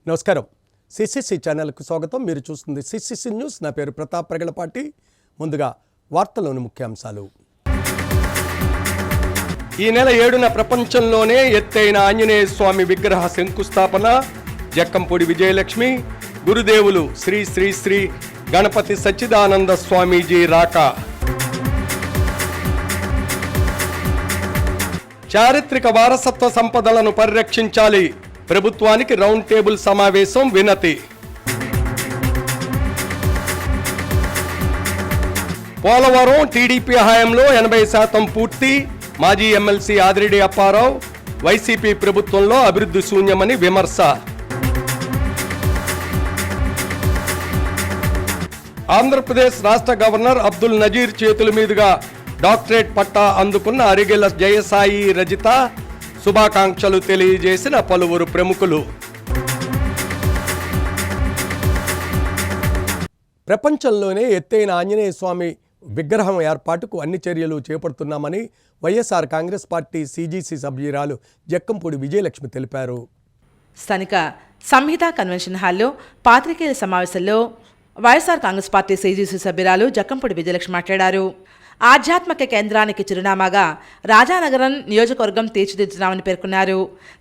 నమస్కారం. సిసిసి ఛానల్కు స్వాగతం. మీరు చూస్తుంది సిసిసి న్యూస్. నా పేరు ప్రతాప్ ప్రగలపాటి. ముందుగా వార్తలోని ముఖ్యాంశాలు. ఈ నెల 7న ప్రపంచంలోనే ఎత్తైన ఆంజనేయ స్వామి విగ్రహ శంకుస్థాపన. జక్కంపూడి విజయలక్ష్మి, గురుదేవులు శ్రీ శ్రీ శ్రీ గణపతి సచ్చిదానంద స్వామీజీ రాక. చారిత్రక వారసత్వ సంపదలను పరిరక్షించాలి. ప్రభుత్వానికి రౌండ్ టేబుల్ సమావేశం వినతి. పోలవరం టీడీపీ హయాంలో 80% పూర్తి. మాజీ ఎమ్మెల్సీ ఆదిరెడ్డి అప్పారావు. వైసీపీ ప్రభుత్వంలో అభివృద్ధి శూన్యమని విమర్శ. ఆంధ్రప్రదేశ్ రాష్ట్ర గవర్నర్ అబ్దుల్ నజీర్ చేతుల మీదుగా డాక్టరేట్ పట్టా అందుకున్న అరిగెల జయసాయి రజిత శుభాకాంక్షలు తెలియజేసిన పలువురు ప్రముఖులు. ప్రపంచంలోనే ఎత్తైన ఆంజనేయ స్వామి విగ్రహం ఏర్పాటుకు అన్ని చర్యలు చేపడుతున్నామని వైఎస్ఆర్ కాంగ్రెస్ పార్టీ సిజిసి సభ్యురాలు జక్కంపూడి విజయలక్ష్మి తెలిపారు. స్థానిక సంహిత కన్వెన్షన్ హాల్లో పాత్రికేయుల సమావేశంలో వైఎస్ఆర్ కాంగ్రెస్ పార్టీ సిజిసి సభ్యురాలు జక్కంపూడి విజయలక్ష్మి మాట్లాడారు. ఆధ్యాత్మిక కేంద్రానికి చిరునామాగా రాజానగరం నియోజకవర్గం తీర్చిదిద్దుతున్నామని పేర్కొన్నారు.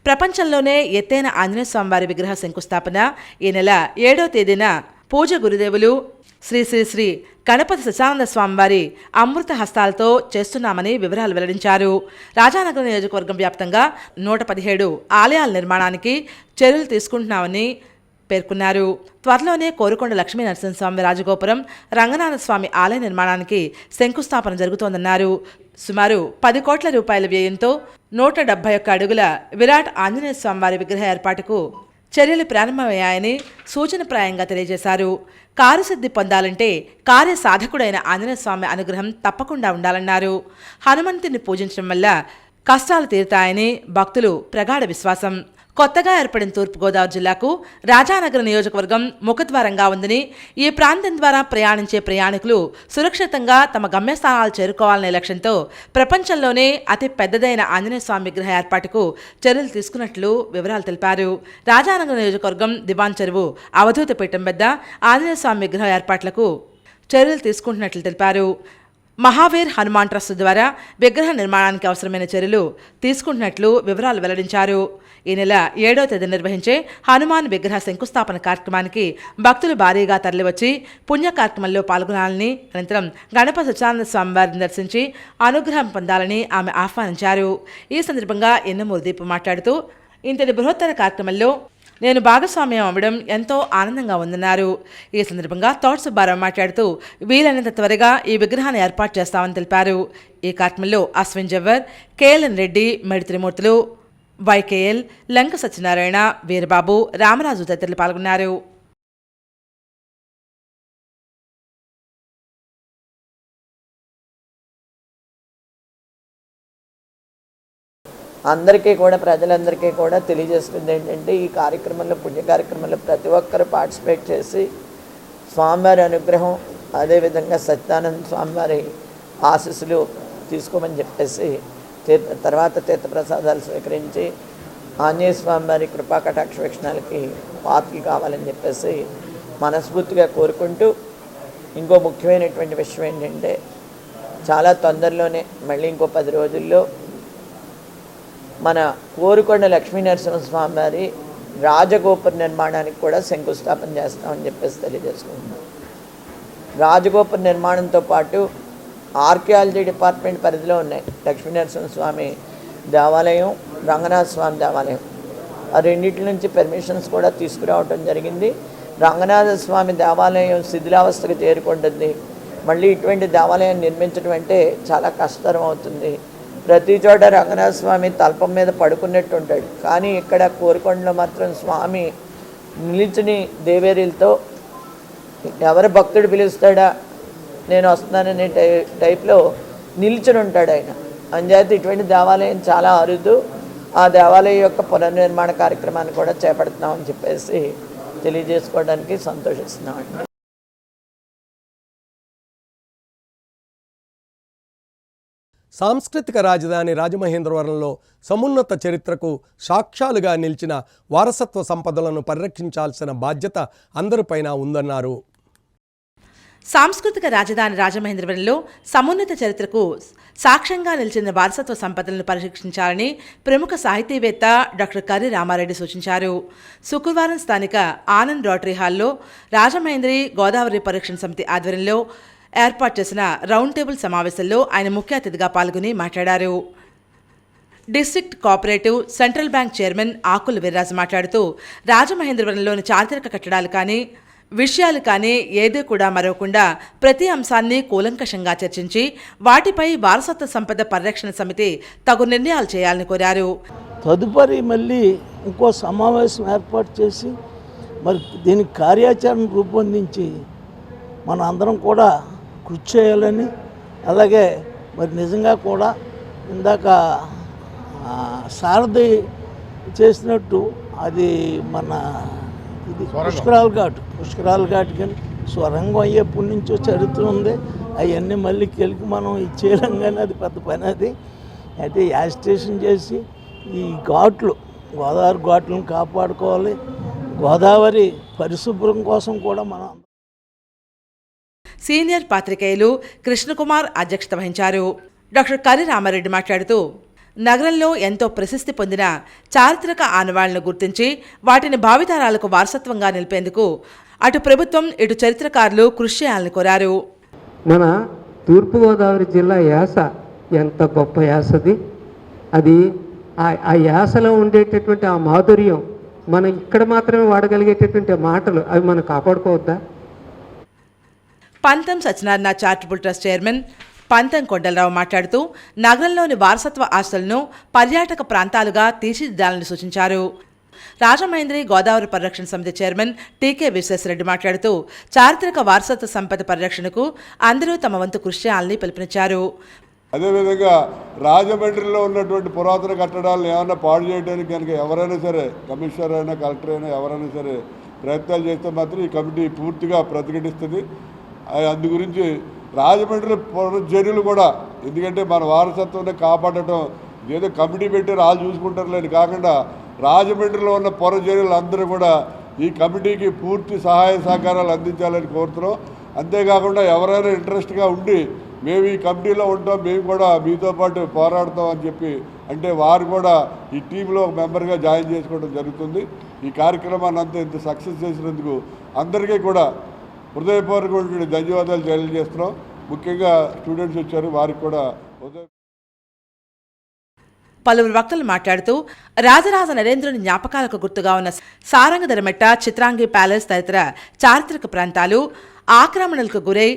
ప్రపంచంలోనే ఎత్తైన ఆంజనేయ స్వామివారి విగ్రహ శంకుస్థాపన ఈ నెల 7వ తేదీన పూజ గురుదేవులు శ్రీ శ్రీ శ్రీ గణపతి సచ్చిదానంద స్వామివారి అమృత హస్తాలతో చేస్తున్నామని వివరాలు వెల్లడించారు. రాజానగరం నియోజకవర్గం వ్యాప్తంగా 117 ఆలయాల నిర్మాణానికి చర్యలు తీసుకుంటున్నామని పేర్కొన్నారు. త్వరలోనే కోరుకొండ లక్ష్మీ నరసింహస్వామి రాజగోపురం, రంగనాథ స్వామి ఆలయ నిర్మాణానికి శంకుస్థాపన జరుగుతోందన్నారు. సుమారు 10 కోట్ల రూపాయల వ్యయంతో 171 అడుగుల విరాట్ ఆంజనేయ స్వామివారి విగ్రహ ఏర్పాటుకు చర్యలు ప్రారంభమయ్యాయని సూచనప్రాయంగా తెలియజేశారు. కార్యసిద్ధి పొందాలంటే కార్యసాధకుడైన ఆంజనేయ స్వామి అనుగ్రహం తప్పకుండా ఉండాలన్నారు. హనుమంతుని పూజించడం వల్ల కష్టాలు తీరుతాయని భక్తులు ప్రగాఢ విశ్వాసం. కొత్తగా ఏర్పడిన తూర్పుగోదావరి జిల్లాకు రాజానగరం నియోజకవర్గం ముఖద్వారంగా ఉందని, ఈ ప్రాంతం ద్వారా ప్రయాణించే ప్రయాణికులు సురక్షితంగా తమ గమ్యస్థానాలు చేరుకోవాలనే లక్ష్యంతో ప్రపంచంలోనే అతి పెద్దదైన ఆంజనేయ స్వామి విగ్రహ ఏర్పాటుకు చర్యలు తీసుకున్నట్లు వివరాలు తెలిపారు. రాజానగరం నియోజకవర్గం దివాన్ చెరువు అవధూత పీఠం వద్ద ఆంజనేయ స్వామి విగ్రహ ఏర్పాట్లకు చర్యలు తీసుకుంటున్నట్లు తెలిపారు. మహావీర్ హనుమాన్ ట్రస్ట్ ద్వారా విగ్రహ నిర్మాణానికి అవసరమైన చర్యలు తీసుకుంటున్నట్లు వివరాలు వెల్లడించారు. ఈ నెల 7వ తేదీ నిర్వహించే హనుమాన్ విగ్రహ శంకుస్థాపన కార్యక్రమానికి భక్తులు భారీగా తరలివచ్చి పుణ్య కార్యక్రమంలో పాల్గొనాలని, అనంతరం గణపతి సచ్చిదానంద స్వామివారిని దర్శించి అనుగ్రహం పొందాలని ఆమె ఆహ్వానించారు. ఈ సందర్భంగా ఎన్నమూరు దీపు మాట్లాడుతూ, ఇంతటి బృహత్తర కార్యక్రమంలో నేను భాగస్వామ్యం అవ్వడం ఎంతో ఆనందంగా ఉందన్నారు. ఈ సందర్భంగా తోట సుబ్బారావు మాట్లాడుతూ, వీలైనంత త్వరగా ఈ విగ్రహాన్ని ఏర్పాటు చేస్తామని తెలిపారు. ఈ కార్యక్రమంలో అశ్విన్ జవ్వర్, కేఎల్ఎన్ రెడ్డి, మెడి త్రిమూర్తులు, వైకేఎల్, లంక సత్యనారాయణ, వీరబాబు, రామరాజు తదితరులు పాల్గొన్నారు. అందరికీ కూడా, ప్రజలందరికీ కూడా తెలియజేస్తుంది ఏంటంటే, ఈ కార్యక్రమంలో, పుణ్య కార్యక్రమంలో ప్రతి ఒక్కరు పార్టిసిపేట్ చేసి స్వామివారి అనుగ్రహం, అదేవిధంగా సచ్చిదానంద స్వామివారి ఆశీస్సులు తీసుకోమని చెప్పేసి తర్వాత తీర్థప్రసాదాలు స్వీకరించి ఆంజనేయ స్వామివారి కృపా కటాక్ష వీక్షణాలకి పాత్రలు కావాలని చెప్పేసి మనస్ఫూర్తిగా కోరుకుంటూ, ఇంకో ముఖ్యమైనటువంటి విషయం ఏంటంటే, చాలా తొందరలోనే మళ్ళీ ఇంకో 10 రోజుల్లో మన కోరుకొండ లక్ష్మీ నరసింహస్వామి వారి రాజగోపుర నిర్మాణానికి కూడా శంకుస్థాపన చేస్తామని చెప్పేసి తెలియజేసుకుంటున్నాం. రాజగోపుర నిర్మాణంతో పాటు ఆర్కియాలజీ డిపార్ట్మెంట్ పరిధిలో ఉన్నాయి లక్ష్మీ నరసింహస్వామి దేవాలయం, రంగనాథ స్వామి దేవాలయం. ఆ రెండింటి నుంచి పర్మిషన్స్ కూడా తీసుకురావడం జరిగింది. రంగనాథ స్వామి దేవాలయం శిథిలావస్థకు చేరుకుంటుంది. మళ్ళీ ఇటువంటి దేవాలయం నిర్మించడం అంటే చాలా కష్టతరం అవుతుంది. ప్రతి చోట రంగనాథ స్వామి తల్పం మీద పడుకున్నట్టు ఉంటాడు, కానీ ఇక్కడ కోరుకొండలో మాత్రం స్వామి నిలిచిని దేవేరీలతో ఎవరు భక్తుడు పిలుస్తాడా నేను వస్తున్నాననే టైప్లో నిల్చుని ఉంటాడు ఆయన. అంచేత ఇటువంటి దేవాలయం చాలా అరుదు. ఆ దేవాలయం యొక్క పునర్నిర్మాణ కార్యక్రమాన్ని కూడా చేపడుతున్నామని చెప్పేసి తెలియజేసుకోవడానికి సంతోషిస్తున్నామండి. సాంస్కృతిక రాజధాని రాజమహేంద్రవరంలో సమున్నత చరిత్రకు సాక్ష్యాలుగా నిలిచిన వారసత్వ సంపదలను పరిరక్షించాల్సిన బాధ్యత అందరిపైన ఉందన్నారు. సాంస్కృతిక రాజధాని రాజమహేంద్రవరంలో సమున్నత చరిత్రకు సాక్ష్యంగా నిలిచిన వారసత్వ సంపదలను పరిరక్షించాలని ప్రముఖ సాహితీవేత్త డాక్టర్ కర్రి రామారెడ్డి సూచించారు. శుక్రవారం స్థానిక ఆనంద్ రోటరీ హాల్లో రాజమహేంద్రి గోదావరి పరిరక్షణ సమితి ఆధ్వర్యంలో ఏర్పాటు చేసిన రౌండ్ టేబుల్ సమావేశంలో ఆయన ముఖ్య అతిథిగా పాల్గొని మాట్లాడారు. District cooperative central bank chairman Akula Veerraju మాట్లాడుతూ రాజమహేంద్రవరంలోని చారిత్రక కట్టడాలు కానీ విషయాలు కానీ ఏదో కూడా మరవకుండా ప్రతి అంశాన్ని కూలంకషంగా చర్చించి వాటిపై వారసత్వ సంపద పరిరక్షణ సమితి తగు నిర్ణయాలు చేయాలని కోరారు. తదుపరి మళ్ళీ ఇంకో సమావేశం ఏర్పాటు చేసి మరి దీనికి కార్యాచరణ రూపొందించి మన అందరం కూడా కృషి చేయాలని, అలాగే మరి నిజంగా కూడా ఇందాక సారథి చేసినట్టు అది మన ఇది పుష్కరాల ఘాట్ కానీ స్వరంగం అయ్యేప్పటి నుంచో చరిత్ర ఉంది. అవన్నీ మళ్ళీ కెలికి మనం ఇచ్చేయడం కానీ అది పెద్ద పని. అది అయితే యాజిటేషన్ చేసి ఈ గోదావరి ఘాట్లను కాపాడుకోవాలి. గోదావరి పరిశుభ్రం కోసం కూడా మనం సీనియర్ పాత్రికేయులు కృష్ణకుమార్ అధ్యక్షత వహించారు. డాక్టర్ కర్రి రామారెడ్డి మాట్లాడుతూ నగరంలో ఎంతో ప్రసిద్ధి పొందిన చారిత్రక ఆనవాళ్లను గుర్తించి వాటిని భావితరాలకు వారసత్వంగా నిలిపేందుకు అటు ప్రభుత్వం ఇటు చరిత్రకారులు కృషి చేయాలని కోరారు. మన తూర్పుగోదావరి జిల్లా యాస ఎంత గొప్ప యాసది. అది ఆ యాసలో ఉండేటటువంటి ఆ మాధుర్యం మనం ఇక్కడ మాత్రమే వాడగలిగేటటువంటి మాటలు అవి మనం కాపాడుకోవద్దా? పంతం సత్యనారాయణ చారిటబుల్ ట్రస్ట్ చైర్మన్ పంతం కొండలరావు మాట్లాడుతూ నగరంలోని వారసత్వ ఆస్తులను పర్యాటక ప్రాంతాలుగా తీర్చిదిద్దాలని సూచించారు. రాజమహేంద్రి గోదావరి పరిరక్షణ సమితి చైర్మన్ టీకే విశ్వేశ్వరరెడ్డి మాట్లాడుతూ చారిత్రక వారసత్వ సంపద పరిరక్షణకు అందరూ తమ వంతు కృషి చేయాలని పిలుపునిచ్చారు. అదేవిధంగా రాజమండ్రిలో ఉన్నటువంటి పురాతన కట్టడాలను ఏమన్నా పాడు చేయడానికి కనుక ఎవరైనా సరే, కమిషనర్ అయినా కలెక్టర్ అయినా ఎవరైనా సరే ప్రయత్నాలు చేస్తే మాత్రం ఈ కమిటీ పూర్తిగా ప్రతిఘటిస్తుంది. అందు గురించి రాజమండ్రి చర్యలు కూడా, ఎందుకంటే మన వారసత్వాన్ని కాపాడటం ఏదో కమిటీ పెట్టి వాళ్ళు చూసుకుంటారు లేని కాకుండా రాజమండ్రిలో ఉన్న పొర చర్యలు అందరూ కూడా ఈ కమిటీకి పూర్తి సహాయ సహకారాలు అందించాలని కోరుతున్నాం. అంతేకాకుండా ఎవరైనా ఇంట్రెస్ట్గా ఉండి మేము ఈ కమిటీలో ఉంటాం, మేము కూడా మీతో పాటు పోరాడతాం అని చెప్పి అంటే వారు కూడా ఈ టీంలో ఒక మెంబర్గా జాయిన్ చేసుకోవడం జరుగుతుంది. ఈ కార్యక్రమాన్ని అంతా ఇంత సక్సెస్ చేసినందుకు అందరికీ కూడా హృదయపూర్వకమైన ధన్యవాదాలు తెలియజేస్తున్నాం. ముఖ్యంగా స్టూడెంట్స్ వచ్చారు, వారికి కూడా పలువురు వక్తలు మాట్లాడుతూ రాజరాజ నరేంద్రుని జ్ఞాపకాలకు గుర్తుగా ఉన్న సారంగధరమెట్ట, చిత్రాంగి ప్యాలెస్ తదితర చారిత్రక ప్రాంతాలు ఆక్రమణలకు గురై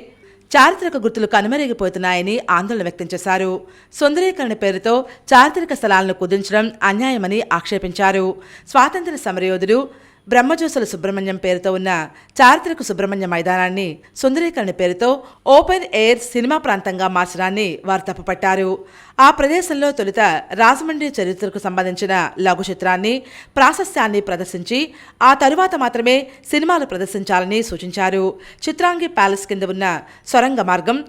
చారిత్రక గుర్తులు కనుమరుగిపోతున్నాయని ఆందోళన వ్యక్తం చేశారు. సుందరీకరణ పేరుతో చారిత్రక స్థలాలను కుదించడం అన్యాయమని ఆక్షేపించారు. స్వాతంత్ర్య సమరయోధుడు బ్రహ్మజోసుల సుబ్రహ్మణ్యం పేరుతో ఉన్న చారిత్రక సుబ్రహ్మణ్య మైదానాన్ని సుందరీకరణ పేరుతో ఓపెన్ ఎయిర్ సినిమా ప్రాంతంగా మార్చడాన్ని వారు తప్పుపట్టారు. ఆ ప్రదేశంలో తొలుత రాజమండ్రి చరిత్రకు సంబంధించిన లఘు చిత్రాన్ని, ప్రాశస్త్యాన్ని ప్రదర్శించి ఆ తరువాత మాత్రమే సినిమాలు ప్రదర్శించాలని సూచించారు. చిత్రాంగి ప్యాలెస్ కింద ఉన్న సొరంగ మార్గం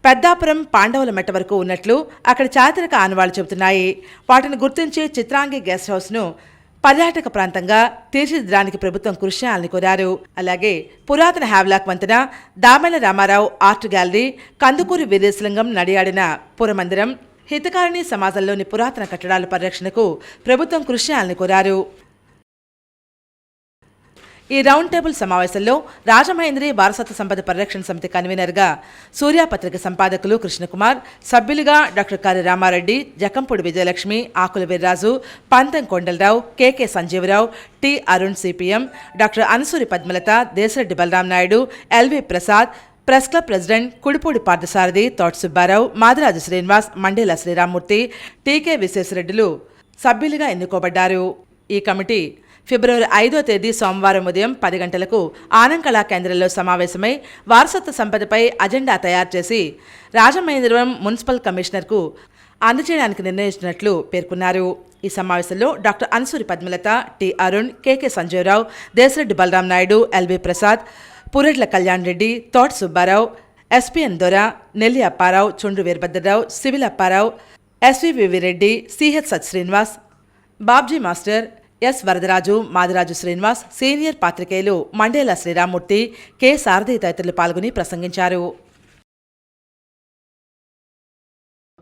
పెద్దాపురం పాండవుల మెట్ట వరకు ఉన్నట్లు అక్కడ చారిత్రక ఆనవాళ్లు చెబుతున్నాయి. వాటిని గుర్తించి చిత్రాంగి గెస్ట్ హౌస్ను పర్యాటక ప్రాంతంగా తీర్చిదిద్దడానికి ప్రభుత్వం కృషి చేయాలని కోరారు. అలాగే పురాతన హ్యావ్లాక్ వంతెన, దామెల రామారావు ఆర్ట్ గ్యాలరీ, కందుకూరి వీరేశలింగం నడియాడిన పురమందిరం, హితకారిణి సమాజంలోని పురాతన కట్టడాల పరిరక్షణకు ప్రభుత్వం కృషి చేయాలని కోరారు. ఈ రౌండ్ టేబుల్ సమావేశంలో రాజమహేంద్రి వారసత్వ సంపద పరిరక్షణ సమితి కన్వీనర్గా సూర్యాపత్రిక సంపాదకులు కృష్ణకుమార్, సభ్యులుగా doctor Karri Ramareddy, Jakkampudi Vijayalakshmi, Akula Veerraju, Pantham Kondalarao, K K Sanjeevarao, T Arun CPM, doctor Anasuri Padmalatha, Desareddy Balaram Naidu, L V Prasad, press club president Kudipudi Parthasarathi, Thota Subbarao, Madiraju Srinivas, Mandela Sriramamurthy, టీకే విశ్వేశ్వరరెడ్డిలు సభ్యులుగా ఎన్నుకోబడ్డారు. ఈ కమిటీ ఫిబ్రవరి 5వ తేదీ సోమవారం ఉదయం 10 గంటలకు ఆనంద్ కళా కేంద్రంలో సమావేశమై వారసత్వ సంపదపై అజెండా తయారు చేసి రాజమహేంద్రవరం మున్సిపల్ కమిషనర్కు అందజేయడానికి నిర్ణయించినట్లు పేర్కొన్నారు. ఈ సమావేశంలో doctor Anasuri Padmalatha, T Arun, K K Sanjeevarao, Desareddy Balaram Naidu, L V Prasad, Puredla Kalyan Reddy, Thota Subbarao, SPN Dora, Nelli Apparao, Chundru Veerabhadrarao, civil Apparao, SVV Reddy, CH Sat Srinivas, Babji master, S Varadaraju, Madiraju Srinivas, senior పాత్రికేయులు మండేల శ్రీరామ్మూర్తి, కె సారథి తదితరులు పాల్గొని ప్రసంగించారు.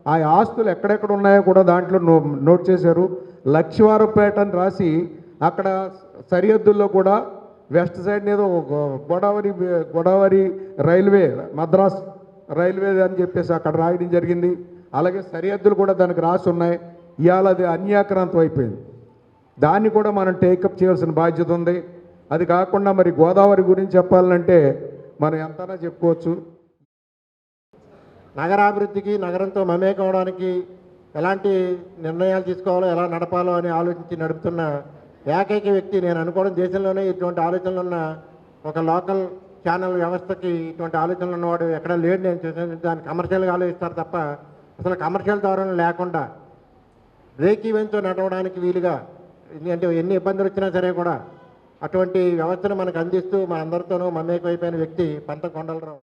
ఆ ఆస్తులు ఎక్కడెక్కడ ఉన్నాయో కూడా దాంట్లో నోట్ చేశారు. లక్ష్మీవారపేట అని రాసి అక్కడ సరిహద్దుల్లో కూడా వెస్ట్ సైడ్ ఏదో గోదావరి రైల్వే, మద్రాస్ రైల్వే అని చెప్పేసి అక్కడ రాయడం జరిగింది. అలాగే సరిహద్దులు కూడా దానికి రాసి ఉన్నాయి. ఇవాళ అది అన్యాక్రాంతం అయిపోయింది. దాన్ని కూడా మనం టేకప్ చేయాల్సిన బాధ్యత ఉంది. అది కాకుండా మరి గోదావరి గురించి చెప్పాలంటే మనం ఎంతైనా చెప్పుకోవచ్చు. నగరాభివృద్ధికి, నగరంతో మమేకం అవడానికి ఎలాంటి నిర్ణయాలు తీసుకోవాలో, ఎలా నడపాలో అని ఆలోచించి నడుపుతున్న ఏకైక వ్యక్తి నేను అనుకోవడం. దేశంలోనే ఇటువంటి ఆలోచనలు ఉన్న ఒక లోకల్ ఛానల్ వ్యవస్థకి ఇటువంటి ఆలోచనలు ఉన్నవాడు ఎక్కడ లేడు. నేను చూసాను. దాన్ని కమర్షియల్గా ఆలోచిస్తారు తప్ప అసలు కమర్షియల్ ధోరణి లేకుండా బ్రేక్ ఈవెన్తో నడవడానికి వీలుగా, అంటే ఎన్ని ఇబ్బందులు వచ్చినా సరే కూడా అటువంటి వ్యవస్థను మనకు అందిస్తూ మన అందరితోనూ మమేకమైపోయిన వ్యక్తి పంత కొండలరావు.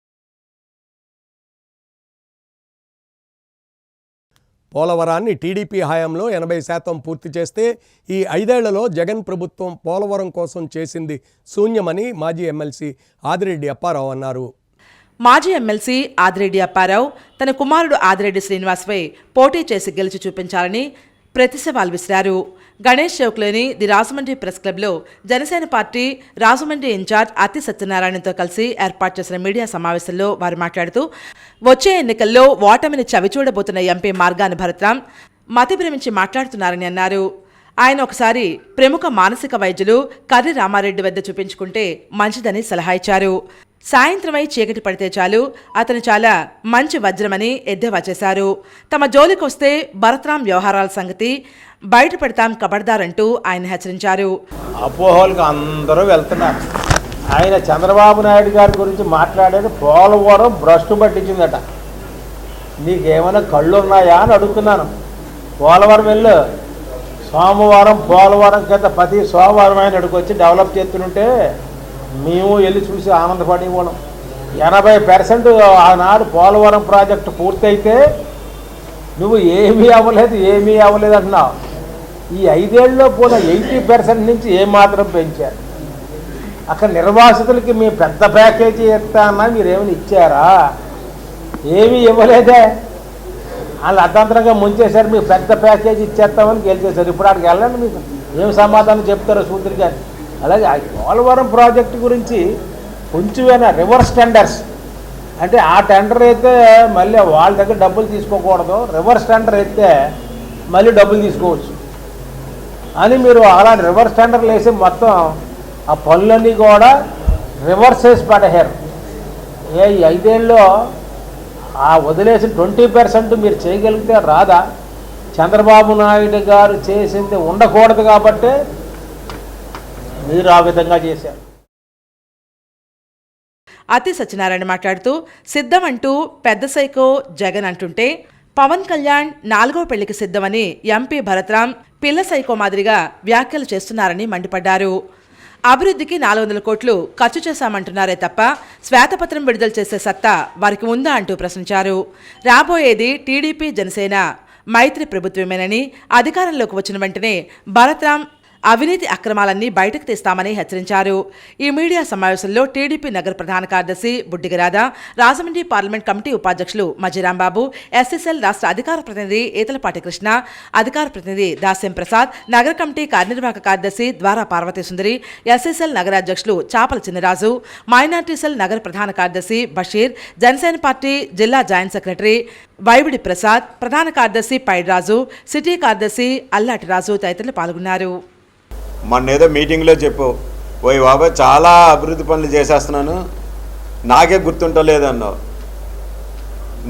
పోలవరాన్ని టీడీపీ హయాంలో 80% పూర్తి చేస్తే ఈ 5 ఏళ్లలో జగన్ ప్రభుత్వం పోలవరం కోసం చేసింది శూన్యమని మాజీ ఎమ్మెల్సీ ఆదిరెడ్డి అప్పారావు అన్నారు. మాజీ ఎమ్మెల్సీ ఆదిరెడ్డి అప్పారావు తన కుమారుడు ఆదిరెడ్డి శ్రీనివాస్పై పోటీ చేసి గెలిచి చూపించాలని ప్రతి సవాల్ విసిరారు. గణేష్ చౌక్లోని ది రాజమండ్రి ప్రెస్ క్లబ్లో జనసేన పార్టీ రాజమండ్రి ఇన్ఛార్జ్ అత్తి సత్యనారాయణతో కలిసి ఏర్పాటు చేసిన మీడియా సమావేశంలో వారు మాట్లాడుతూ, వచ్చే ఎన్నికల్లో ఓటమిని చవిచూడబోతున్న ఎంపీ మార్గాని భరత్రాం మతిభ్రమించి మాట్లాడుతున్నారని అన్నారు. ఆయన ఒకసారి ప్రముఖ మానసిక వైద్యులు కర్రి రామారెడ్డి వద్ద చూపించుకుంటే మంచిదని సలహా ఇచ్చారు. సాయంత్రమై చీకటి పడితే చాలు అతను చాలా మంచి వజ్రమని ఎద్దేవా చేశారు. తమ జోలికొస్తే భరత్రాం వ్యవహారాల సంగతి బయట పెడతాం కబడ్దారంటూ ఆయన హెచ్చరించారు. అపోహలకు అందరూ వెళ్తున్నారు. ఆయన చంద్రబాబు నాయుడు గారి గురించి మాట్లాడేది పోలవరం భ్రష్టు పట్టించిందట. నీకేమైనా కళ్ళు ఉన్నాయా అని అడుగుతున్నాను. పోలవరం వెళ్ళు. సోమవారం పోలవరం కింద ప్రతి సోమవారం ఆయన అడుగుకొచ్చి డెవలప్ చేస్తుంటే మేము వెళ్ళి చూసి ఆనందపడిపోవడం. 80% ఆనాడు పోలవరం ప్రాజెక్టు పూర్తయితే నువ్వు ఏమీ అవ్వలేదు అంటున్నావు. ఈ 5 ఏళ్ళలో పోయిన 80% నుంచి ఏమాత్రం పెంచారు. అక్కడ నిర్వాసితులకి మీ పెద్ద ప్యాకేజీ ఇస్తా అన్నా మీరేమైనా ఇచ్చారా? ఏమీ ఇవ్వలేదే. వాళ్ళు అర్ధాంతరంగా ముంచేశారు. మీకు పెద్ద ప్యాకేజీ ఇచ్చేస్తామని గెలిచేశారు. ఇప్పుడు అక్కడికి వెళ్ళండి, మీకు ఏం సమాధానం చెప్తారో సూత్రి గారు. అలాగే పోలవరం ప్రాజెక్టు గురించి కొంచెమైనా రివర్స్ టెండర్స్ అంటే ఆ టెండర్ అయితే మళ్ళీ వాళ్ళ దగ్గర డబ్బులు తీసుకోకూడదు, రివర్స్ టెండర్ అయితే మళ్ళీ డబ్బులు తీసుకోవచ్చు అని మీరు అలాంటి రివర్స్ టెండర్లు వేసి మొత్తం ఆ పనులన్నీ కూడా రివర్స్ చేసి పడేశారు. 5 ఏళ్ళలో ఆ వదిలేసి 20% మీరు చేయగలిగితే రాదా? చంద్రబాబు నాయుడు గారు చేసింది ఉండకూడదు కాబట్టి మీరు ఆ విధంగా చేశారు. అతి సత్యనారాయణ మాట్లాడుతూ, సిద్ధం అంటూ పెద్ద సైకో జగన్ అంటుంటే పవన్ కళ్యాణ్ 4వ పెళ్లికి సిద్ధమని ఎంపీ భరత్రాం పిల్ల సైకో మాదిరిగా వ్యాఖ్యలు చేస్తున్నారని మండిపడ్డారు. అభివృద్ధికి 400 కోట్లు ఖర్చు చేశామంటున్నారే తప్ప శ్వేతపత్రం విడుదల చేసే సత్తా వారికి ఉందా అంటూ ప్రశ్నించారు. రాబోయేది టీడీపీ జనసేన మైత్రి ప్రభుత్వమేనని, అధికారంలోకి వచ్చిన వెంటనే భరత్రాం అవినీతి అక్రమాలన్నీ బయటకు తీస్తామని హెచ్చరించారు. ఈ మీడియా సమావేశంలో టీడీపీ నగర ప్రధాన కార్యదర్శి బుడ్డిగరాధ, రాజమండ్రి పార్లమెంట్ కమిటీ ఉపాధ్యక్షులు మజిరాంబాబు, ఎస్ఎస్ఎల్ రాష్ట్ర అధికార ప్రతినిధి ఈతలపాటి కృష్ణ, అధికార ప్రతినిధి దాస్యం ప్రసాద్, నగర కమిటీ కార్యనిర్వాహక కార్యదర్శి ద్వారా పార్వతీ సుందరి, ఎస్ఎస్ఎల్ నగరాధ్యక్షులు చాపల చిన్నరాజు, మైనార్టీ సెల్ నగర ప్రధాన కార్యదర్శి బషీర్, జనసేన పార్టీ జిల్లా జాయింట్ సెక్రటరీ వైవిడి ప్రసాద్, ప్రధాన కార్యదర్శి పైడ్రాజు, సిటీ కార్యదర్శి అల్లాటి రాజు తదితరులు పాల్గొన్నారు. మొన్నేదో మీటింగ్లో చెప్పు, ఓయ్ బాబా చాలా అభివృద్ధి పనులు చేసేస్తున్నాను, నాకే గుర్తుంటలేదన్నావు.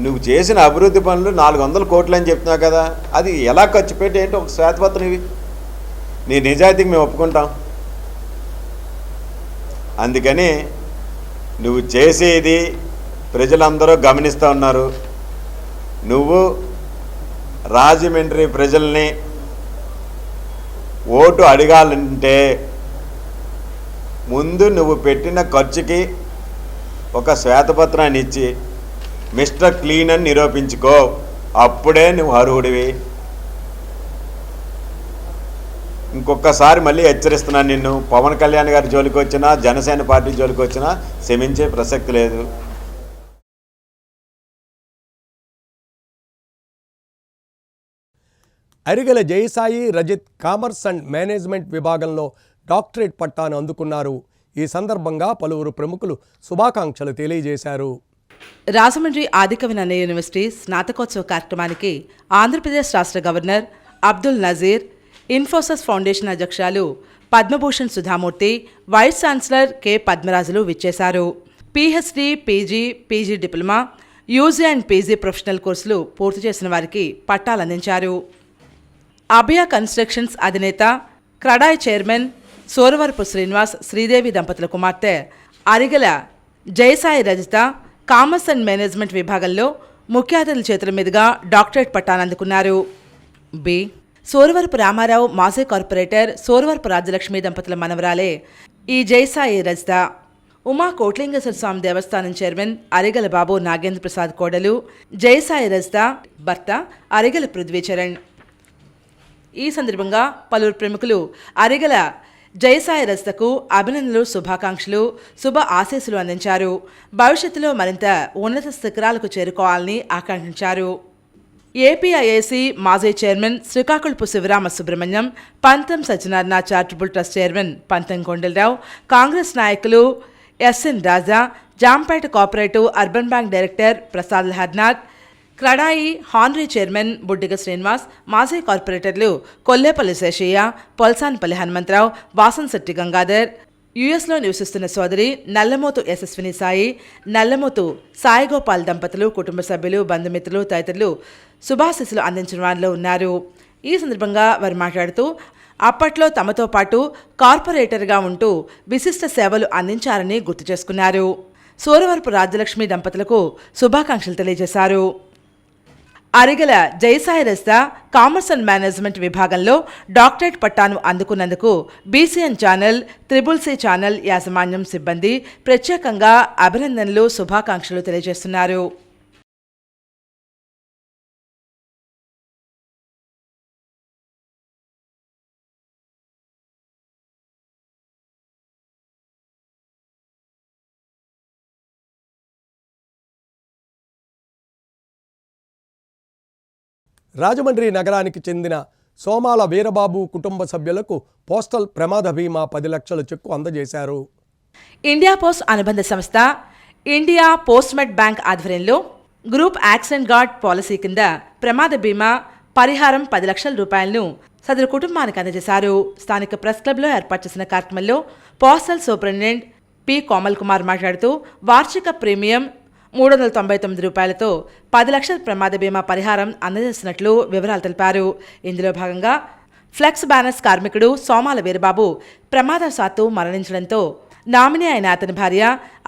నువ్వు చేసిన అభివృద్ధి పనులు 400 కోట్లు అని చెప్తున్నావు కదా, అది ఎలా ఖర్చు పెట్టి ఏంటో ఒక శ్వేతపత్రం ఇవి, నీ నిజాయితీకి మేము ఒప్పుకుంటాం. అందుకని నువ్వు చేసేది ప్రజలందరూ గమనిస్తూ ఉన్నారు. నువ్వు రాజమండ్రి ప్రజల్ని ఓటు అడగాలంటే ముందు నువ్వు పెట్టిన ఖర్చుకి ఒక శ్వేతపత్రాన్ని ఇచ్చి మిస్టర్ క్లీన్ అని నిరూపించుకో, అప్పుడే నువ్వు అర్హుడివి. ఇంకొకసారి మళ్ళీ హెచ్చరిస్తున్నాను నిన్ను, పవన్ కళ్యాణ్ గారి జోలికి వచ్చినా జనసేన పార్టీ జోలికి వచ్చినా క్షమించే ప్రసక్తి లేదు. Arigela Jayasai Rajith commerce and management విభాగంలో డాక్టరేట్ పట్టాను అందుకున్నారు. ఈ సందర్భంగా పలువురు ప్రముఖులు శుభాకాంక్షలు తెలియజేశారు. రాజమండ్రి ఆదికవి నన్నయ్య యూనివర్సిటీ స్నాతకోత్సవ కార్యక్రమానికి ఆంధ్రప్రదేశ్ రాష్ట్ర governor Abdul Nazeer, Infosys foundation అధ్యక్షులు Padmabhushan Sudha Murthy, vice chancellor K Padmarajulu విచ్చేశారు. PhD, PG diploma, UG and PG professional courses పూర్తి చేసిన వారికి పట్టాలు అందించారు. అభయ కన్స్ట్రక్షన్స్ అధినేత, క్రడాయ్ చైర్మన్ సోరవరపు శ్రీనివాస్, శ్రీదేవి దంపతుల కుమార్తె Arigela Jayasai Rajitha commerce and management విభాగంలో ముఖ్య అతిథుల చేతుల మీదుగా డాక్టరేట్ పట్టాను అందుకున్నారు. బి. సోరవరపు రామారావు, మాజీ కార్పొరేటర్, సోరవరపు రాజ్యలక్ష్మి దంపతుల మనవరాలే ఈ జయసాయి రజిత. ఉమా కోట్లింగేశ్వర స్వామి దేవస్థానం చైర్మన్ అరిగెల బాబు నాగేంద్ర ప్రసాద్ కోడలు జయసాయి రజిత భర్త అరిగెల పృథ్వీచరణ్. ఈ సందర్భంగా పలువురు ప్రముఖులు అరిగెల జయసాయి రజితకు అభినందనలు, శుభాకాంక్షలు, శుభ ఆశీస్సులు అందించారు. భవిష్యత్తులో మరింత ఉన్నత శిఖరాలకు చేరుకోవాలని ఆకాంక్షించారు. ఏపీఐఏసీ మాజీ చైర్మన్ శ్రీకాకుళపు శివరామ సుబ్రహ్మణ్యం, పంతం సత్యనారాయణ చారిటబుల్ ట్రస్ట్ చైర్మన్ పంతం కొండలరావు, కాంగ్రెస్ నాయకులు SN Raja, Jampeta cooperative urban bank director Prasad Laharnath, CREDAI honorary chairman Buddiga Srinivas, మాజీ కార్పొరేటర్లు కొల్లేపల్లి శేషయ్య, పొల్సానిపల్లి హనుమంతరావు, వాసంశెట్టి గంగాధర్, యుఎస్లో నివసిస్తున్న సోదరి నల్లమోతు యశస్విని సాయి, నల్లమోతు సాయిగోపాల్ దంపతులు, కుటుంబ సభ్యులు, బంధుమిత్రులు తదితరులు శుభాశీస్సులు అందించిన వారిలో ఉన్నారు. ఈ సందర్భంగా వారు మాట్లాడుతూ అప్పట్లో తమతో పాటు కార్పొరేటర్గా ఉంటూ విశిష్ట సేవలు అందించారని గుర్తు చేసుకున్నారు. సోరవరపు రాజ్యలక్ష్మి దంపతులకు శుభాకాంక్షలు తెలియజేశారు. Arigela Jayasai Rajitha commerce and management విభాగంలో డాక్టరేట్ పట్టాను అందుకున్నందుకు బీసీఎన్ ఛానల్, త్రిబుల్-సి ఛానల్ యాజమాన్యం సిబ్బంది ప్రత్యేకంగా అభినందనలు, శుభాకాంక్షలు తెలియజేస్తున్నారు. రాజమండ్రి నగరానికి చెందిన సోమాల వీరబాబు కుటుంబ సభ్యులకు పోస్టల్ ప్రమాద బీమా 10 లక్షల చెక్కు అందజేశారు. ఇండియా పోస్ట్ అనుబంధ సంస్థ ఇండియా పోస్ట్మెట్ బ్యాంక్ ఆధ్వర్యంలో గ్రూప్ యాక్సిడెంట్ గార్డ్ పాలసీ కింద ప్రమాద బీమా పరిహారం 10 లక్షల రూపాయలను సదరు కుటుంబానికి అందజేశారు. స్థానిక ప్రెస్ క్లబ్లో ఏర్పాటు చేసిన కార్యక్రమంలో postal superintendent P Komal Kumar మాట్లాడుతూ వార్షిక ప్రీమియం 399 రూపాయలతో 10 లక్షల ప్రమాద బీమా పరిహారం అందజేస్తున్నట్లు వివరాలు తెలిపారు. ఇందులో భాగంగా ఫ్లెక్స్ బ్యానర్స్ కార్మికుడు సోమాల వీరబాబు ప్రమాదవశాత్తు మరణించడంతో నామినీ అయిన అతని భార్య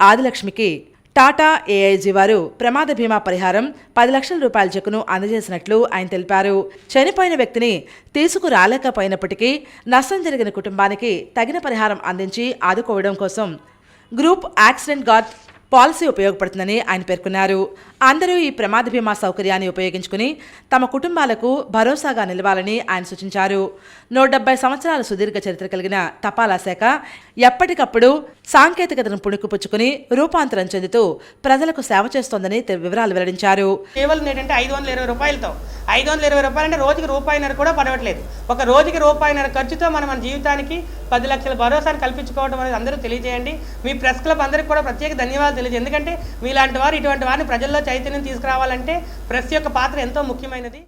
ఆదిలక్ష్మికి టాటా ఏఐజీ వారు ప్రమాద బీమా పరిహారం 10 లక్షల రూపాయల చెక్కును అందజేసినట్లు ఆయన తెలిపారు. చనిపోయిన వ్యక్తిని తీసుకురాలేకపోయినప్పటికీ నష్టం జరిగిన కుటుంబానికి తగిన పరిహారం అందించి ఆదుకోవడం కోసం గ్రూప్ యాక్సిడెంట్ గార్డ్ పాలసీ ఉపయోగపడుతుందని ఆయన పేర్కొన్నారు. అందరూ ఈ ప్రమాద బీమా సౌకర్యాన్ని ఉపయోగించుకుని తమ కుటుంబాలకు భరోసాగా నిలవాలని ఆయన సూచించారు. 170 సంవత్సరాల సుదీర్ఘ చరిత్ర కలిగిన తపాలా శాఖ ఎప్పటికప్పుడు సాంకేతికతను పుణుకుపుచ్చుకుని రూపాంతరం చెందుతూ ప్రజలకు సేవ చేస్తోందని వివరాలు వెల్లడించారు. కేవలం ఏంటంటే 520 రూపాయలతో 520 రూపాయలు అంటే రోజుకి రూపాయిన్నర కూడా పడవట్లేదు. ఒక రోజుకి రూపాయిన్నర ఖర్చుతో మన జీవితానికి 10 లక్షల భరోసాను కల్పించుకోవడం అనేది అందరూ తెలియజేయండి. మీ ప్రెస్ క్లబ్ అందరికీ కూడా ప్రత్యేక ధన్యవాదాలు తెలియజేయండి. ఎందుకంటే మీలాంటి వారు ఇటువంటి వారిని ప్రజల్లో చైతన్యం తీసుకురావాలంటే ప్రెస్ యొక్క పాత్ర ఎంతో ముఖ్యమైనది.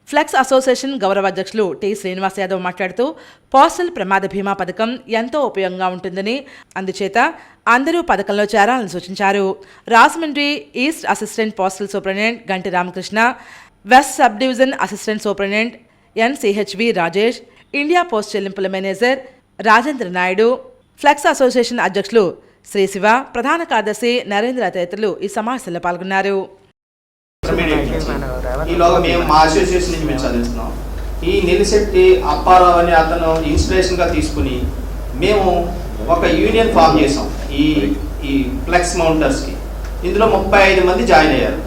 ఫ్లెక్స్ అసోసియేషన్ గౌరవ అధ్యక్షులు టి శ్రీనివాస్ యాదవ్ మాట్లాడుతూ పోస్టల్ ప్రమాద బీమా పథకం ఎంతో ఉపయోగంగా ఉంటుందని, అందుచేత అందరూ పథకంలో చేరాలని సూచించారు. Rajahmundry east assistant postal superintendent Ganti Ramakrishna, west sub division assistant superintendent NCHV Rajesh, India post చెల్లింపుల manager Rajendra Naidu, flex association అధ్యక్షులు శ్రీ శివ, ప్రధాన కార్యదర్శి నరేంద్ర తదితరులు ఈ సమావేశంలో పాల్గొన్నారు. ఈలోగా మేము మా అసోసియేషన్ నుంచి మేము చదివిస్తున్నాం. ఈ నిలిశెట్టి అప్పారావు అనే అతను ఇన్స్పిరేషన్గా తీసుకుని మేము ఒక యూనియన్ ఫామ్ చేసాం ఈ ఫ్లెక్స్ మౌంటర్స్కి. ఇందులో 35 మంది జాయిన్ అయ్యారు.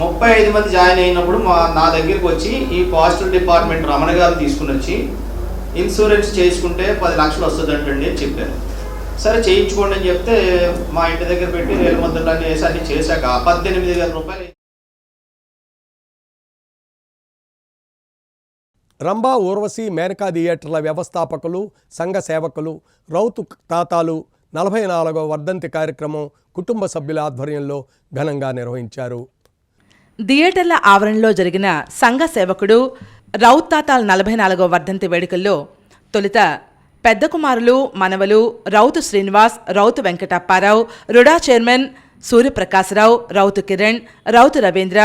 35 మంది జాయిన్ అయినప్పుడు నా దగ్గరికి వచ్చి ఈ పోస్టల్ డిపార్ట్మెంట్ రమణ గారు తీసుకుని వచ్చి ఇన్సూరెన్స్ చేసుకుంటే 10 లక్షలు వస్తుందంటండి అని చెప్పారు. సరే చేయించుకోండి అని చెప్తే మా ఇంటి దగ్గర పెట్టి రేలు ముద్రలన్నీ వేసి అన్ని చేశాక 18,000 రూపాయలు. రంభా ఊర్వశి మేనకా థియేటర్ల వ్యవస్థాపకులు, సంఘ సేవకులు, రౌతు తాతాలు 44వ వర్ధంతి కార్యక్రమం కుటుంబ సభ్యుల ఆధ్వర్యంలో ఘనంగా నిర్వహించారు. థియేటర్ల ఆవరణలో జరిగిన సంఘ సేవకుడు రౌత్ తాతాల 44వ వర్ధంతి వేడుకల్లో తొలుత పెద్ద కుమారులు, మనవలు రౌతు శ్రీనివాస్, రౌతు వెంకటప్పారావు, రుడా చైర్మన్ సూర్యప్రకాశరావు, రౌతు కిరణ్, రౌతు రవీంద్ర,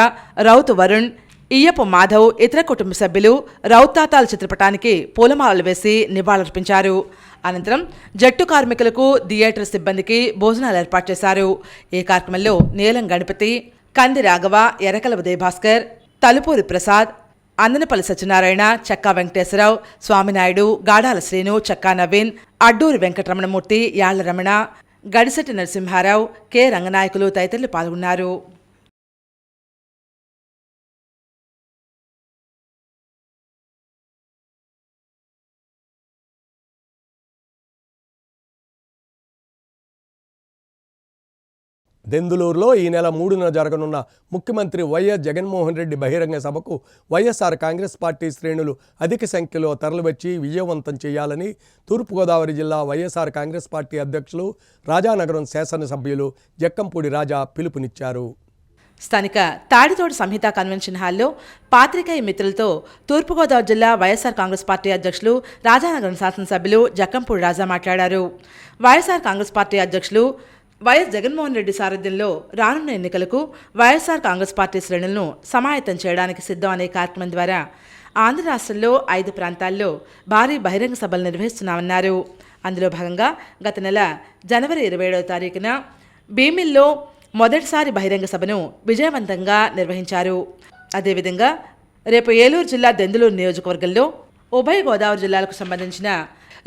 రౌతు వరుణ్, ఇయ్యపు మాధవ్ ఇతర కుటుంబ సభ్యులు రౌత్ తాతాల చిత్రపటానికి పూలమాలలు వేసి నివాళులర్పించారు. అనంతరం జట్టు కార్మికులకు, థియేటర్ సిబ్బందికి భోజనాలు ఏర్పాటు చేశారు. ఈ కార్యక్రమంలో నీలం గణపతి, కంది రాఘవ, ఎరకల ఉదయభాస్కర్, తలుపూరి ప్రసాద్, అందనపల్లి సత్యనారాయణ, చక్కా వెంకటేశ్వరరావు, స్వామినాయుడు, గాడాల శ్రీను, చక్కా నవీన్, అడ్డూరి వెంకటరమణమూర్తి, యాళ్ల రమణ, గడిసెట్టి నరసింహారావు, కె రంగనాయకులు తదితరులు పాల్గొన్నారు. దెందులూరులో ఈ నెల 3న జరగనున్న ముఖ్యమంత్రి వైఎస్ జగన్మోహన్ రెడ్డి బహిరంగ సభకు వైఎస్ఆర్ కాంగ్రెస్ పార్టీ శ్రేణులు అధిక సంఖ్యలో తరలివచ్చి విజయవంతం చేయాలని తూర్పుగోదావరి జిల్లా వైఎస్ఆర్ కాంగ్రెస్ పార్టీ అధ్యక్షులు, రాజానగరం శాసనసభ్యులు జక్కంపూడి రాజా పిలుపునిచ్చారు. స్థానిక తాడితోడు సంహిత కన్వెన్షన్ హాల్లో పాత్రికేయ మిత్రులతో తూర్పుగోదావరి జిల్లా వైఎస్ఆర్ కాంగ్రెస్ పార్టీ అధ్యక్షులు, రాజానగరం శాసనసభ్యులు జక్కంపూడి రాజా మాట్లాడారు. వైఎస్ఆర్ కాంగ్రెస్ పార్టీ అధ్యక్షులు వైఎస్ జగన్మోహన్ రెడ్డి సారథ్యంలో రానున్న ఎన్నికలకు వైఎస్ఆర్ కాంగ్రెస్ పార్టీ శ్రేణులను సమాయత్తం చేయడానికి సిద్ధం అనే కార్యక్రమం ద్వారా ఆంధ్ర రాష్ట్రంలో 5 ప్రాంతాల్లో భారీ బహిరంగ సభలు నిర్వహిస్తున్నామన్నారు. అందులో భాగంగా గత నెల జనవరి 27వ తారీఖున భీమిల్లో మొదటిసారి బహిరంగ సభను విజయవంతంగా నిర్వహించారు. అదేవిధంగా రేపు ఏలూరు జిల్లా దెందులూరు నియోజకవర్గంలో ఉభయ గోదావరి జిల్లాలకు సంబంధించిన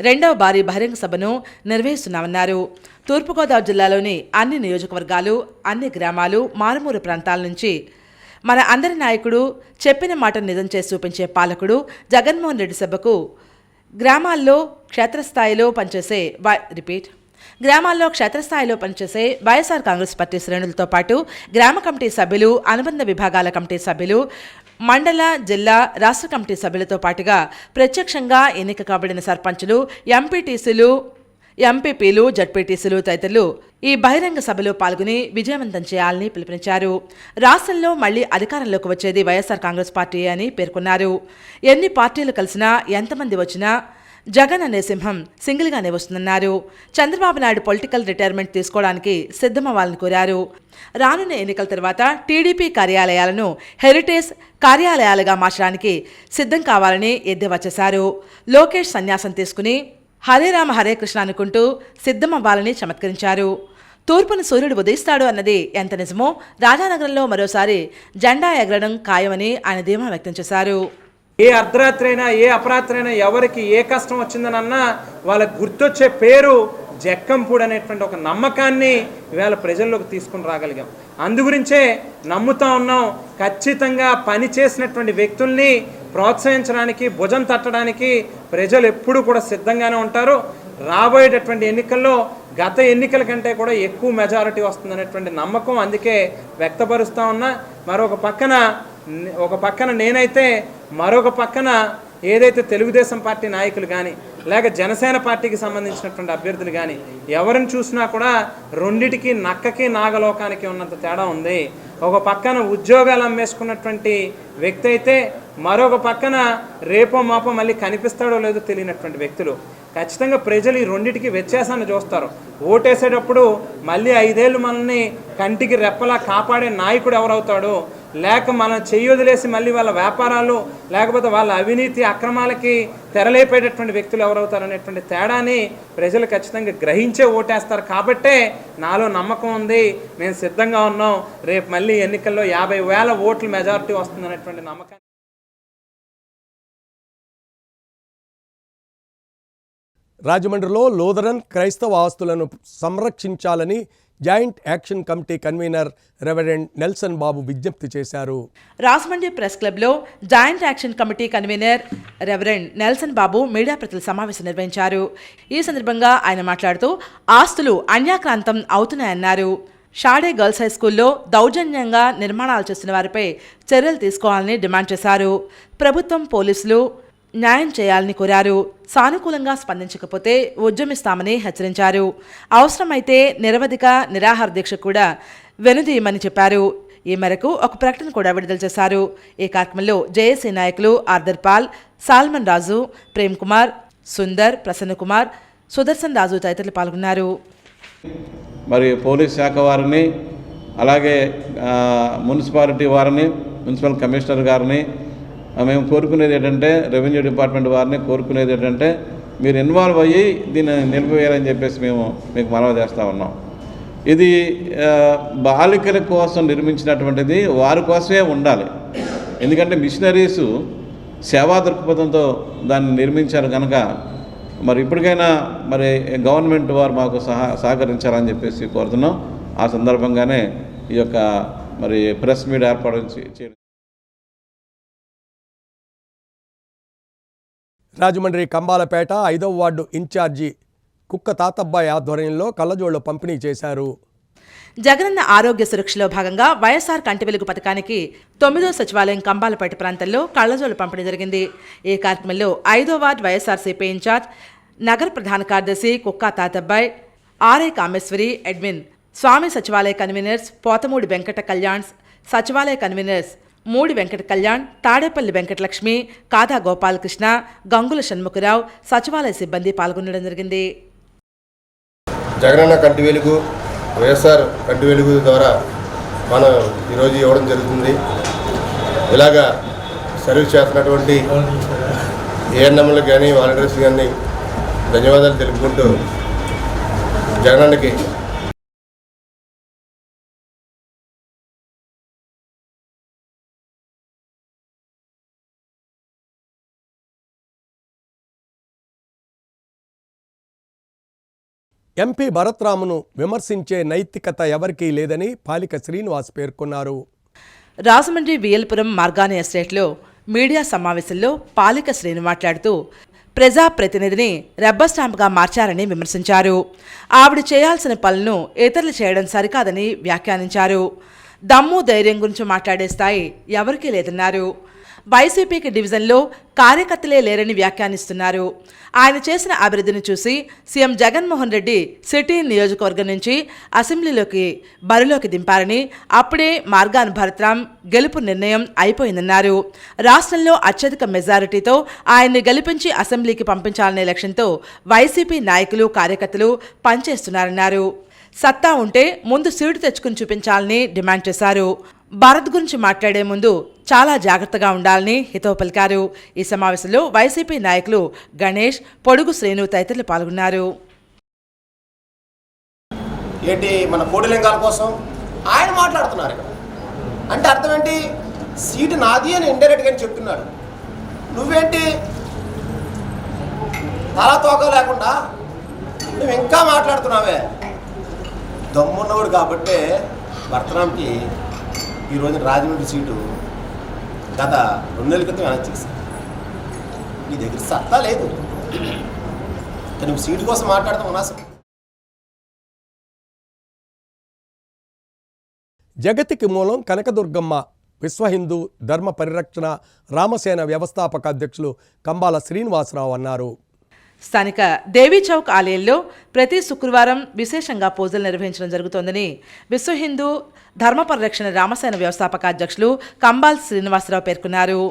2వ భారీ బహిరంగ సభను నిర్వహిస్తున్నామన్నారు. తూర్పుగోదావరి జిల్లాలోని అన్ని నియోజకవర్గాలు, అన్ని గ్రామాలు, మారుమూల ప్రాంతాల నుంచి మన అందరి నాయకుడు, చెప్పిన మాటను నిజం చేసి చూపించే పాలకుడు జగన్మోహన్ రెడ్డి సభకు గ్రామాల్లో క్షేత్రస్థాయిలో పనిచేసే వైఎస్ఆర్ కాంగ్రెస్ పార్టీ శ్రేణులతో పాటు గ్రామ కమిటీ సభ్యులు, అనుబంధ విభాగాల కమిటీ సభ్యులు, మండల, జిల్లా, రాష్ట్ర కమిటీ సభ్యులతో పాటుగా ప్రత్యక్షంగా ఎన్నిక కాబడిన సర్పంచులు, ఎంపీటీసీలు, ఎంపీపీలు, జడ్పీటీసీలు తదితరులు ఈ బహిరంగ సభలో పాల్గొని విజయవంతం చేయాలని పిలుపునిచ్చారు. రాష్ట్రంలో మళ్లీ అధికారంలోకి వచ్చేది వైఎస్ఆర్ కాంగ్రెస్ పార్టీ అని పేర్కొన్నారు. ఎన్ని పార్టీలు కలిసినా, ఎంతమంది వచ్చినా జగన్ అనే సింహం సింగిల్గానే వస్తుందన్నారు. చంద్రబాబు నాయుడు పొలిటికల్ రిటైర్మెంట్ తీసుకోవడానికి సిద్ధమవ్వాలని కోరారు. రానున్న ఎన్నికల తర్వాత టీడీపీ కార్యాలయాలను హెరిటేజ్ కార్యాలయాలుగా మార్చడానికి సిద్ధం కావాలని ఎద్దేవా చేశారు. లోకేష్ సన్యాసం తీసుకుని హరే రామ హరే కృష్ణ అనుకుంటూ సిద్ధమవ్వాలని చమత్కరించారు. తూర్పున సూర్యుడు ఉదయిస్తాడు అన్నది ఎంత నిజమో రాజానగరంలో మరోసారి జెండా ఎగరడం ఖాయమని ఆయన ధీమా వ్యక్తం చేశారు. ఏ అర్ధరాత్రి అయినా, ఏ అపరాత్రి అయినా, ఎవరికి ఏ కష్టం వచ్చిందనన్నా వాళ్ళకు గుర్తొచ్చే పేరు జక్కంపూడి అనేటువంటి ఒక నమ్మకాన్ని ఇవాళ ప్రజల్లోకి తీసుకుని రాగలిగాం. అందుగురించే నమ్ముతా ఉన్నాం, ఖచ్చితంగా పని చేసినటువంటి వ్యక్తుల్ని ప్రోత్సహించడానికి, భుజం తట్టడానికి ప్రజలు ఎప్పుడూ కూడా సిద్ధంగానే ఉంటారు. రాబోయేటటువంటి ఎన్నికల్లో గత ఎన్నికల కంటే కూడా ఎక్కువ మెజారిటీ వస్తుందనేటువంటి నమ్మకం అందుకే వ్యక్తపరుస్తూ ఉన్నా. ఒక పక్కన నేనైతే, మరొక పక్కన ఏదైతే తెలుగుదేశం పార్టీ నాయకులు కానీ, లేక జనసేన పార్టీకి సంబంధించినటువంటి అభ్యర్థులు కానీ ఎవరిని చూసినా కూడా రెండిటికి నక్కకి నాగలోకానికి ఉన్నంత తేడా ఉంది. ఒక పక్కన ఉద్యోగాలు అమ్మేసుకున్నటువంటి వ్యక్తి అయితే, మరొక పక్కన రేపో మాపో మళ్ళీ కనిపిస్తాడో లేదో తెలియనటువంటి వ్యక్తులు. ఖచ్చితంగా ప్రజలు ఈ రెండింటికి వ్యత్యాసాన్ని చూస్తారు. ఓటేసేటప్పుడు మళ్ళీ 5 ఏళ్ళు మనల్ని కంటికి రెప్పలా కాపాడే నాయకుడు ఎవరవుతాడు, లేక మనం చెయ్యొదిలేసి మళ్ళీ వాళ్ళ వ్యాపారాలు లేకపోతే వాళ్ళ అవినీతి అక్రమాలకి తెరలేపేటటువంటి వ్యక్తులు ఎవరవుతారు అనేటువంటి తేడాని ప్రజలు ఖచ్చితంగా గ్రహించే ఓటేస్తారు. కాబట్టే నాలో నమ్మకం ఉంది, మేము సిద్ధంగా ఉన్నాం. రేపు మళ్ళీ ఎన్నికల్లో 50,000 ఓట్ల మెజారిటీ వస్తుందనేటువంటి నమ్మకం. రాజమండ్రిలో లూథరన్ క్రైస్తవ ఆస్తులను సంరక్షించాలని joint action committee convener reverend Nelson Babu విజ్ఞప్తి చేశారు. రాజమండ్రి ప్రెస్ క్లబ్లో joint action committee convener reverend Nelson Babu media ప్రతినిధుల సమావేశం నిర్వహించారు. ఈ సందర్భంగా ఆయన మాట్లాడుతూ ఆస్తులు అన్యాక్రాంతం అవుతున్నాయన్నారు. షాడే గర్ల్స్ హై స్కూల్లో దౌర్జన్యంగా నిర్మాణాలు చేస్తున్న వారిపై చర్యలు తీసుకోవాలని డిమాండ్ చేశారు. ప్రభుత్వం, పోలీసులు న్యాయం చేయాలని కోరారు. సానుకూలంగా స్పందించకపోతే ఉద్యమిస్తామని హెచ్చరించారు. అవసరమైతే నిరవధిక నిరాహార దీక్ష కూడా వెనుదీయమని చెప్పారు. ఈ మేరకు ఒక ప్రకటన కూడా విడుదల చేశారు. ఈ కార్యక్రమంలో జేఏసీ నాయకులు ఆర్దర్పాల్, సాల్మన్ రాజు, ప్రేమ్ కుమార్, సుందర్, ప్రసన్న కుమార్, సుదర్శన్ రాజు తదితరులు పాల్గొన్నారు. మరి పోలీస్ శాఖ వారిని, అలాగే మున్సిపాలిటీ వారిని, మున్సిపల్ కమిషనర్ గారిని మేము కోరుకునేది ఏంటంటే, రెవెన్యూ డిపార్ట్మెంట్ వారిని కోరుకునేది ఏంటంటే, మీరు ఇన్వాల్వ్ అయ్యి దీన్ని నిలిపివేయాలని చెప్పేసి మేము మీకు మనవి చేస్తూ ఉన్నాం. ఇది బాలికల కోసం నిర్మించినటువంటిది, వారి కోసమే ఉండాలి. ఎందుకంటే మిషనరీసు సేవా దృక్పథంతో దాన్ని నిర్మించారు కనుక మరి ఇప్పటికైనా మరి గవర్నమెంట్ వారు మాకు సహకరించాలని చెప్పేసి కోరుతున్నాం. ఆ సందర్భంగానే ఈ యొక్క మరి ప్రెస్ మీట్ ఏర్పాటు చేయడం. రాజమండ్రి కంబాలపేట 5వ వార్డు ఇన్ఛార్జి కుక్క తాతబ్బాయి ఆధ్వర్యంలో కళ్ళజోళ్లు పంపిణీ చేశారు. జగనన్న ఆరోగ్య సురక్షలో భాగంగా వైఎస్ఆర్ కంటి వెలుగు పథకానికి 9వ సచివాలయం కంబాలపేట ప్రాంతంలో కళ్ళజోళ్లు పంపిణీ జరిగింది. ఈ కార్యక్రమంలో 5వ వార్డు వైఎస్ఆర్సీపీ ఇన్ఛార్జ్, నగర ప్రధాన కార్యదర్శి కుక్క తాతబ్బాయి, ఆర్ఐ కామేశ్వరి, అడ్మిన్, స్వామి సచివాలయ కన్వీనర్స్ పోతమూడి వెంకట కళ్యాణ్స్, సచివాలయ కన్వీనర్స్ మూడి వెంకట కళ్యాణ్, తాడేపల్లి వెంకటలక్ష్మి, కాదా గోపాలకృష్ణ, గంగుల షణ్ముఖరావు, సచివాలయ సిబ్బంది పాల్గొనడం జరిగింది. జగనన్న కంటి వెలుగు, వైఎస్ఆర్ కంటి వెలుగు ద్వారా మనం ఈరోజు ఇవ్వడం జరుగుతుంది. ఇలాగా సర్వీస్ చేస్తున్నటువంటి ఏఎన్ఎంలకు కానీ వాలంటీర్స్ కానీ ధన్యవాదాలు తెలుపుకుంటూ జగనన్నకి ఎంపీ భరత్రామును విమర్శించే నైతికత ఎవరికీ లేదని పాలిక శ్రీనివాస్ పేర్కొన్నారు. రాజమండ్రి వియల్పురం మార్గాని ఎస్టేట్లో మీడియా సమావేశంలో పాలిక శ్రీను మాట్లాడుతూ ప్రజాప్రతినిధిని రబ్బర్ స్టాంప్గా మార్చారని విమర్శించారు. ఆవిడ చేయాల్సిన పనులను ఇతరులు చేయడం సరికాదని వ్యాఖ్యానించారు. దమ్ము ధైర్యం గురించి మాట్లాడే స్థాయి ఎవరికీ లేదన్నారు. వైసీపీకి డివిజన్లో కార్యకర్తలే లేరని వ్యాఖ్యానిస్తున్నారు. ఆయన చేసిన అభివృద్ధిని చూసి సీఎం జగన్మోహన్ రెడ్డి సిటీ నియోజకవర్గం నుంచి అసెంబ్లీలోకి బరిలోకి దింపారని, అప్పుడే మార్గాన్ భరత్రామ్ గెలుపు నిర్ణయం అయిపోయిందన్నారు. రాష్ట్రంలో అత్యధిక మెజారిటీతో ఆయన్ని గెలిపించి అసెంబ్లీకి పంపించాలనే లక్ష్యంతో వైసీపీ నాయకులు, కార్యకర్తలు పనిచేస్తున్నారన్నారు. సత్తా ఉంటే ముందు సీటు తెచ్చుకుని చూపించాలని డిమాండ్ చేశారు. భారత్ గురించి మాట్లాడే ముందు చాలా జాగ్రత్తగా ఉండాలని హితవు పలికారు. ఈ సమావేశంలో వైసీపీ నాయకులు గణేష్, పొడుగు శ్రేణు తదితరులు పాల్గొన్నారు. ఏంటి మన కోడిలింగాల కోసం ఆయన మాట్లాడుతున్నారు ఇక్కడ అంటే అర్థం ఏంటి? సీటు నాది అని ఇండైరెక్ట్గా చెప్తున్నాడు. నువ్వేంటి తలా తోక లేకుండా నువ్వు ఇంకా మాట్లాడుతున్నావే? దమ్మున్నవాడు కాబట్టే భరతరామ్కి ఈరోజు రాజమండ్రి సీటు గత 2 నెలల క్రితం వెనక్కి చేశాను. నీ దగ్గర సత్తా లేదు, నువ్వు సీటు కోసం మాట్లాడతాం అనవసరం. జగతికి మూలం కనకదుర్గమ్మ విశ్వ హిందూ ధర్మ పరిరక్షణ రామసేన వ్యవస్థాపక అధ్యక్షులు కంబాల శ్రీనివాసరావు అన్నారు. స్థానిక దేవీ చౌక్ ఆలయంలో ప్రతి శుక్రవారం విశేషంగా పూజలు నిర్వహించడం జరుగుతోందని విశ్వ హిందూ ధర్మ పరిరక్షణ రామసేన వ్యవస్థాపక అధ్యక్షులు కంబాల శ్రీనివాసరావు పేర్కొన్నారు.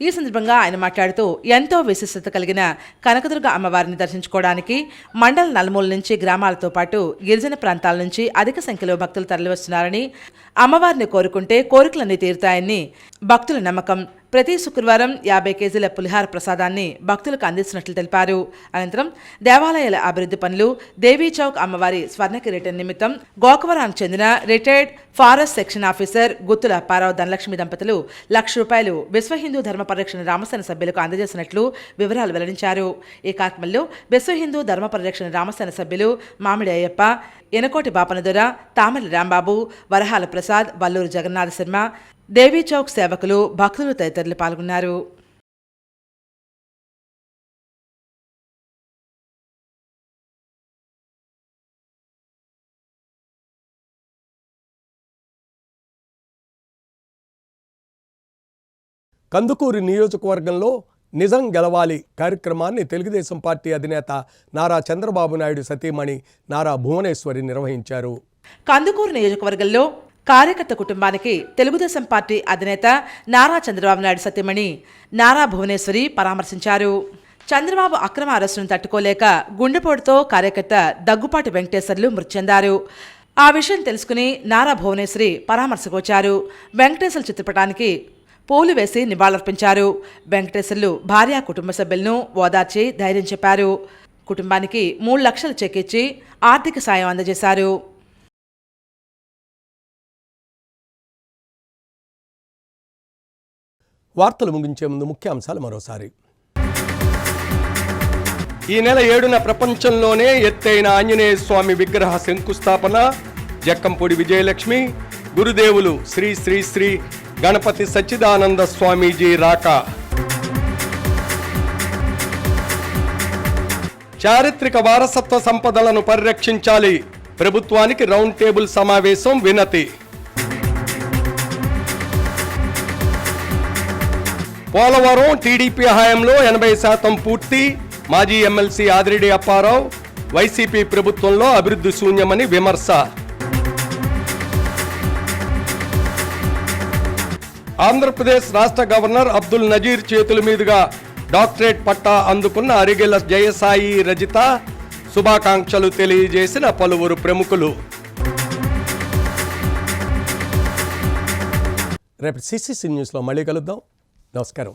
ఈ సందర్భంగా ఆయన మాట్లాడుతూ ఎంతో విశిష్టత కలిగిన కనకదుర్గ అమ్మవారిని దర్శించుకోవడానికి మండల నలుమూల నుంచి, గ్రామాలతో పాటు గిరిజన ప్రాంతాల నుంచి అధిక సంఖ్యలో భక్తులు తరలివస్తున్నారని, అమ్మవారిని కోరుకుంటే కోరికలన్నీ తీరుతాయని భక్తుల నమ్మకం. ప్రతి శుక్రవారం 50 కేజీల పులిహార ప్రసాదాన్ని భక్తులకు అందిస్తున్నట్లు తెలిపారు. అనంతరం దేవాలయాల అభివృద్ధి పనులు, దేవీ చౌక్ అమ్మవారి స్వర్ణ కిరీటం నిమిత్తం గోకవరానికి చెందిన retired forest section officer Guttula Apparao Dhanalakshmi దంపతులు ₹1,00,000 విశ్వ హిందూ ధర్మ పరిరక్షణ రామసేన సభ్యులకు అందజేసినట్లు వివరాలు వెల్లడించారు. ఈ కార్యక్రమంలో విశ్వ హిందూ ధర్మ పరిరక్షణ రామసేన సభ్యులు మామిడి అయ్యప్ప, ఎనకోటి బాపనదొర, తామలి రాంబాబు, వరహాల ప్రసాద్, వల్లూరు జగన్నాథ శర్మ, దేవీ చౌక్ సేవకులు, భక్తులు తదితరులు పాల్గొన్నారు. కందుకూరు నియోజకవర్గంలో నిజం గెలవాలి కార్యక్రమాన్ని తెలుగుదేశం పార్టీ అధినేత నారా చంద్రబాబు నాయుడు సతీమణి నారా భువనేశ్వరి నిర్వహించారు. కందుకూరు నియోజకవర్గంలో కార్యకర్త కుటుంబానికి తెలుగుదేశం పార్టీ అధినేత నారా చంద్రబాబు నాయుడు సతీమణి నారా భువనేశ్వరి పరామర్శించారు. చంద్రబాబు అక్రమ అరెస్టును తట్టుకోలేక గుండెపోటుతో కార్యకర్త దగ్గుపాటి వెంకటేశ్వర్లు మృతి చెందారు. ఆ విషయం తెలుసుకుని నారా భువనేశ్వరి పరామర్శకు వచ్చారు. వెంకటేశ్వర్ల చిత్రపటానికి పూలు వేసి నివాళులర్పించారు. వెంకటేశ్వర్లు భార్య కుటుంబ సభ్యులను ఓదార్చి ధైర్యం చెప్పారు. కుటుంబానికి 3 లక్షలు చెక్ ఇచ్చి ఆర్థిక సాయం అందజేశారు. వార్తలు ముగించే ముందు ముఖ్యాంశాలు మరోసారి. ఈ నెల 7న ప్రపంచంలోనే ఎత్తైన ఆంజనేయ స్వామి విగ్రహ శంకుస్థాపన. జక్కంపూడి విజయలక్ష్మి, గురుదేవులు శ్రీ శ్రీ శ్రీ గణపతి సచ్చిదానంద స్వామీజీ రాక. చారిత్రక వారసత్వ సంపదలను పరిరక్షించాలి. ప్రభుత్వానికి రౌండ్ టేబుల్ సమావేశం వినతి. పోలవరం టీడీపీ హయాంలో 80% పూర్తి. మాజీ ఎమ్మెల్సీ ఆదిరెడ్డి అప్పారావు. వైసీపీ ప్రభుత్వంలో అభివృద్ధి శూన్యమని విమర్శ. ఆంధ్రప్రదేశ్ రాష్ట్ర గవర్నర్ అబ్దుల్ నజీర్ చేతుల మీదుగా డాక్టరేట్ పట్టా అందుకున్న అరిగెల జయసాయి రజిత శుభాకాంక్షలు తెలియజేసిన పలువురు ప్రముఖులు. రేపు సిసిసి న్యూస్లో మళ్ళీ కలుద్దాం. నమస్కారం.